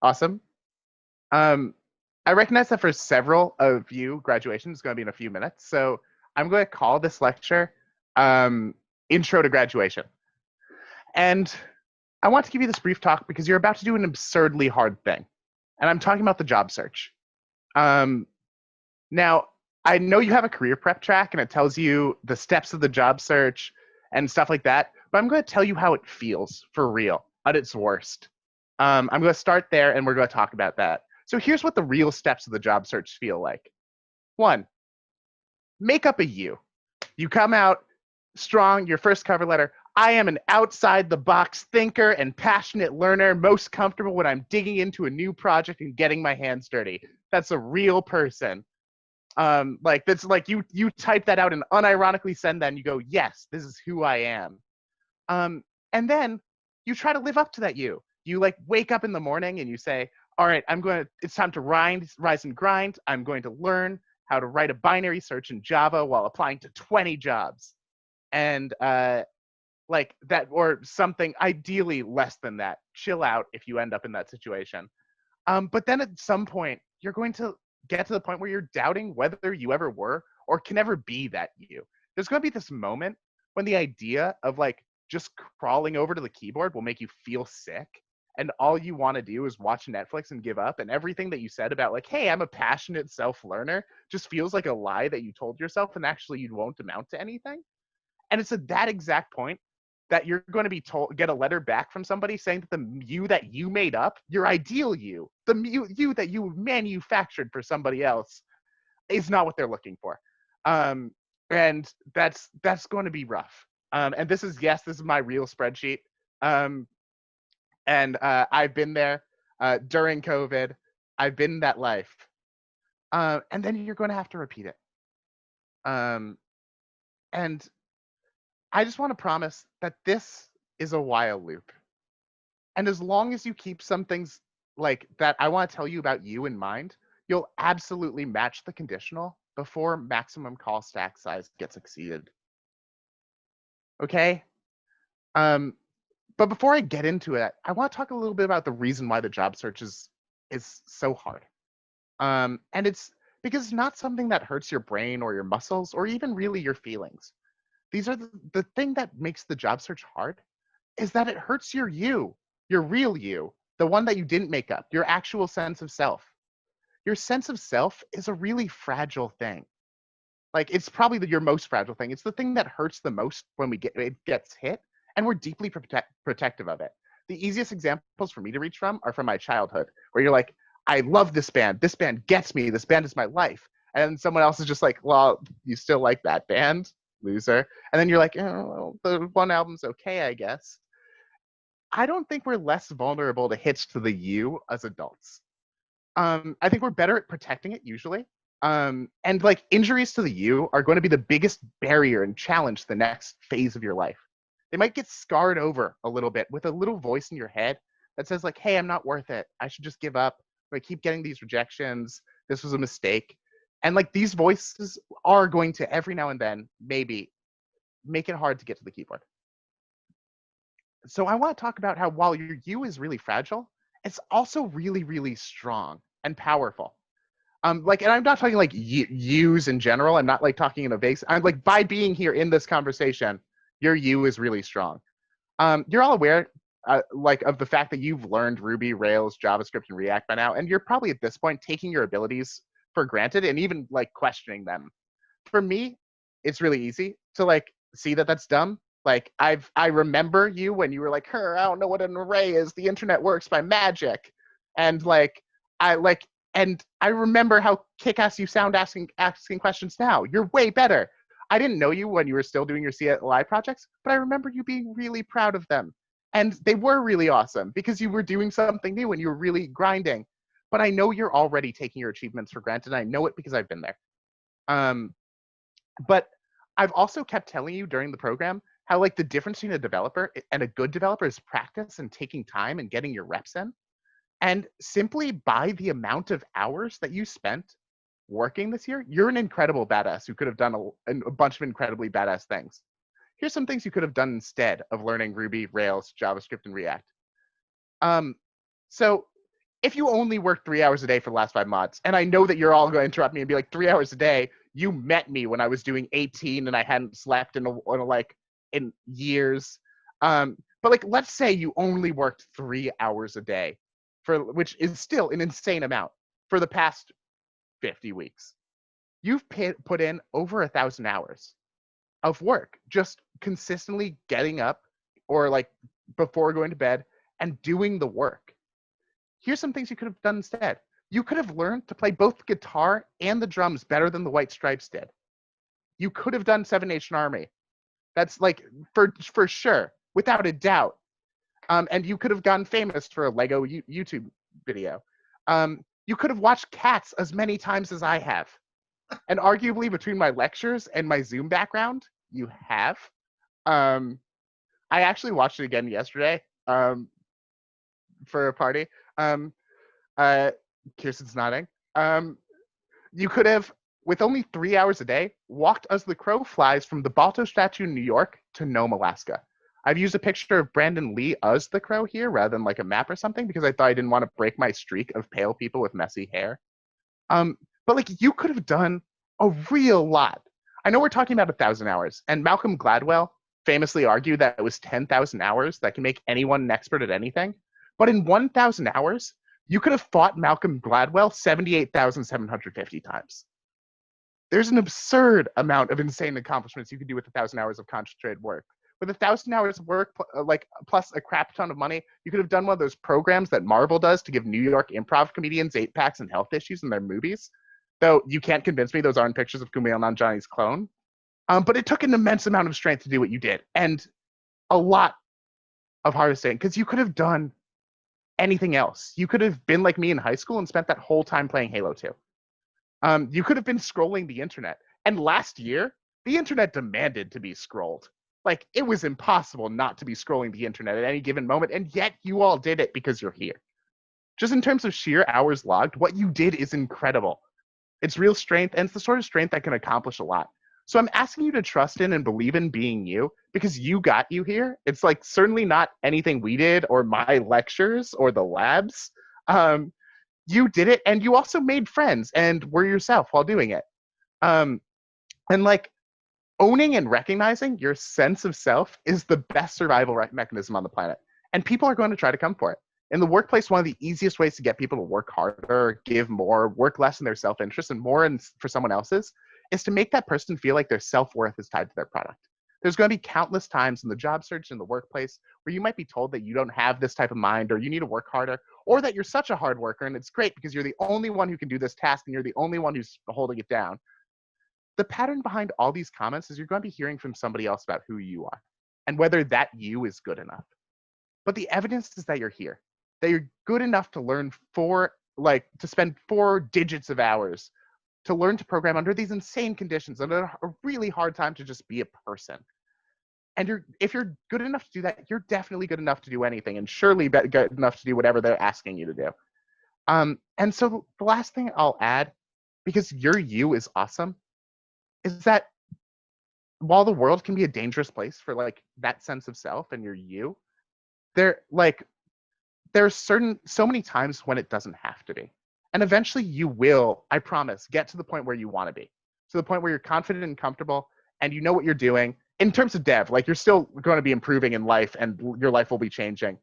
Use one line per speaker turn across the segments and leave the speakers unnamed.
Awesome. Um, I recognize that for several of you, graduation is going to be in a few minutes. So I'm going to call this lecture um, Intro to Graduation. And I want to give you this brief talk because you're about to do an absurdly hard thing. And I'm talking about the job search. Um, Now, I know you have a career prep track and it tells you the steps of the job search and stuff like that, but I'm going to tell you how it feels for real at its worst. I'm going to start there and we're going to talk about that. So here's what the real steps of the job search feel like. One, make up a you. You come out strong, your first cover letter. I am an outside the box thinker and passionate learner, most comfortable when I'm digging into a new project and getting my hands dirty. That's a real person. Like that's like you type that out and unironically send that and you go, yes, this is who I am. And then you try to live up to that. You like wake up in the morning and you say, all right, it's time to rise and grind. I'm going to learn how to write a binary search in Java while applying to 20 jobs. And like that, or something ideally less than that. Chill out if you end up in that situation. But then at some point, you're going to get to the point where you're doubting whether you ever were or can ever be that you. There's going to be this moment when the idea of like just crawling over to the keyboard will make you feel sick. And all you want to do is watch Netflix and give up. And everything that you said about, like, hey, I'm a passionate self learner, just feels like a lie that you told yourself. And actually, you won't amount to anything. And it's at that exact point that you're going to be told, get a letter back from somebody saying that the you that you made up, your ideal you, the you that you manufactured for somebody else, is not what they're looking for. Um, and that's going to be rough. And this is my real spreadsheet. Um, and I've been there during COVID. I've been in that life. And then you're going to have to repeat it. Um, and I just want to promise that this is a while loop. And as long as you keep some things like that I want to tell you about you in mind, you'll absolutely match the conditional before maximum call stack size gets exceeded. Okay? Um, but before I get into it, I want to talk a little bit about the reason why the job search is so hard. And it's because it's not something that hurts your brain or your muscles or even really your feelings. These are the thing that makes the job search hard is that it hurts your real you, the one that you didn't make up, your actual sense of self. Your sense of self is a really fragile thing. Like it's probably your most fragile thing. It's the thing that hurts the most when it gets hit, and we're deeply protective of it. The easiest examples for me to reach from are from my childhood, where you're like, I love this band. This band gets me. This band is my life. And someone else is just like, well, you still like that band, loser. And then you're like, oh, the one album's okay, I guess. I don't think we're less vulnerable to hits to the you as adults. I think we're better at protecting it usually. And like injuries to the you are going to be the biggest barrier and challenge to the next phase of your life. They might get scarred over a little bit with a little voice in your head that says like, hey, I'm not worth it. I should just give up. I keep getting these rejections. This was a mistake. And like these voices are going to every now and then maybe make it hard to get to the keyboard. So I want to talk about how while your you is really fragile, it's also really, really strong and powerful. Like, and I'm not talking like yous in general. I'm not like talking in a base. I'm like by being here in this conversation, your you is really strong. You're all aware, like, of the fact that you've learned Ruby, Rails, JavaScript, and React by now, and you're probably at this point taking your abilities for granted and even like questioning them. For me, it's really easy to like see that that's dumb. Like I remember you when you were like, "Her, I don't know what an array is. The internet works by magic," and like I like and I remember how kick-ass you sound asking questions now. You're way better. I didn't know you when you were still doing your CLI projects, but I remember you being really proud of them. And they were really awesome because you were doing something new and you were really grinding. But I know you're already taking your achievements for granted. I know it because I've been there. Um, but I've also kept telling you during the program how like the difference between a developer and a good developer is practice and taking time and getting your reps in. And simply by the amount of hours that you spent working this year, you're an incredible badass who could have done a bunch of incredibly badass things. Here's some things you could have done instead of learning Ruby, Rails, JavaScript, and React. Um, so if you only work 3 hours a day for the last 5 months, and I know that you're all going to interrupt me and be like, 3 hours a day, you met me when I was doing 18 and I hadn't slept in years. But like, let's say you only worked 3 hours a day, which is still an insane amount for the past 50 weeks. You've put in over 1,000 hours of work, just consistently getting up or like before going to bed and doing the work. Here's some things you could have done instead. You could have learned to play both guitar and the drums better than the White Stripes did. You could have done Seven Nation Army. That's like for sure, without a doubt. And you could have gotten famous for a Lego YouTube video. You could have watched Cats as many times as I have. And arguably between my lectures and my Zoom background, you have. I actually watched it again yesterday for a party. Kirsten's nodding. You could have, with only 3 hours a day, walked as the crow flies from the Balto statue in New York to Nome, Alaska. I've used a picture of Brandon Lee as the crow here rather than like a map or something because I thought I didn't want to break my streak of pale people with messy hair. But like you could have done a real lot. I know we're talking about 1,000 hours, and Malcolm Gladwell famously argued that it was 10,000 hours that can make anyone an expert at anything. But in 1,000 hours, you could have fought Malcolm Gladwell 78,750 times. There's an absurd amount of insane accomplishments you could do with 1,000 hours of concentrated work. With 1,000 hours of work, like plus a crap ton of money, you could have done one of those programs that Marvel does to give New York improv comedians 8-packs and health issues in their movies. Though you can't convince me those aren't pictures of Kumail Nanjiani's clone. But it took an immense amount of strength to do what you did, and a lot of harvesting, because you could have done anything else. You could have been like me in high school and spent that whole time playing Halo 2. You could have been scrolling the internet. And last year, the internet demanded to be scrolled. Like, it was impossible not to be scrolling the internet at any given moment, and yet you all did it because you're here. Just in terms of sheer hours logged, what you did is incredible. It's real strength, and it's the sort of strength that can accomplish a lot. So I'm asking you to trust in and believe in being you because you got you here. It's like certainly not anything we did or my lectures or the labs. You did it, and you also made friends and were yourself while doing it. And like owning and recognizing your sense of self is the best survival mechanism on the planet. And people are going to try to come for it. In the workplace, one of the easiest ways to get people to work harder, give more, work less in their self-interest and more for someone else's is to make that person feel like their self-worth is tied to their product. There's going to be countless times in the job search in the workplace where you might be told that you don't have this type of mind or you need to work harder or that you're such a hard worker and it's great because you're the only one who can do this task and you're the only one who's holding it down. The pattern behind all these comments is you're going to be hearing from somebody else about who you are and whether that you is good enough. But the evidence is that you're here, that you're good enough to learn to spend 4 digits of hours to learn to program under these insane conditions and a really hard time to just be a person. And if you're good enough to do that, you're definitely good enough to do anything and surely good enough to do whatever they're asking you to do. And so the last thing I'll add, because your you is awesome, is that while the world can be a dangerous place for like that sense of self and your you, there's so many times when it doesn't have to be. And eventually you will, I promise, get to the point where you want to be. To the point where you're confident and comfortable and you know what you're doing. In terms of dev, like you're still going to be improving in life and your life will be changing.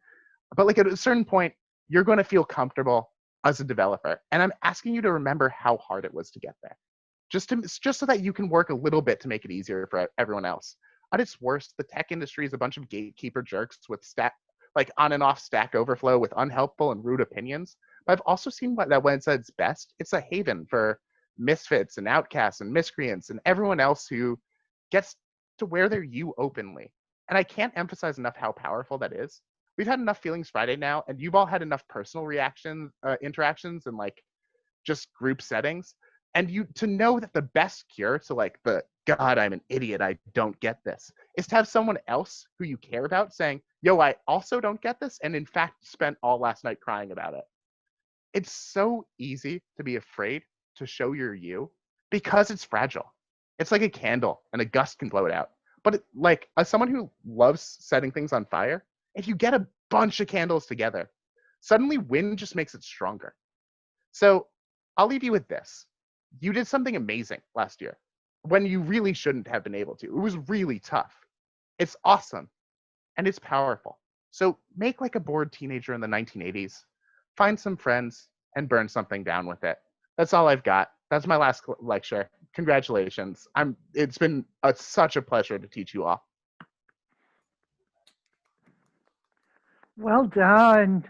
But like at a certain point, you're going to feel comfortable as a developer. And I'm asking you to remember how hard it was to get there. Just so that you can work a little bit to make it easier for everyone else. At its worst, the tech industry is a bunch of gatekeeper jerks with on and off Stack Overflow with unhelpful and rude opinions. But I've also seen that when it's at its best, it's a haven for misfits and outcasts and miscreants and everyone else who gets to wear their you openly. And I can't emphasize enough how powerful that is. We've had enough Feelings Friday now, and you've all had enough personal interactions and like just group settings. And you to know that the best cure to like the God, I'm an idiot, I don't get this, is to have someone else who you care about saying, yo, I also don't get this, and in fact spent all last night crying about it. It's so easy to be afraid to show your you because it's fragile. It's like a candle and a gust can blow it out. But as someone who loves setting things on fire, if you get a bunch of candles together, Suddenly, win just makes it stronger. So I'll leave you with this. You did something amazing last year when you really shouldn't have been able to. It was really tough. It's awesome and it's powerful. So make like a bored teenager in the 1980s, find some friends, and burn something down with it. That's all I've got. That's my last lecture. Congratulations. It's been such a pleasure to teach you all.
Well done.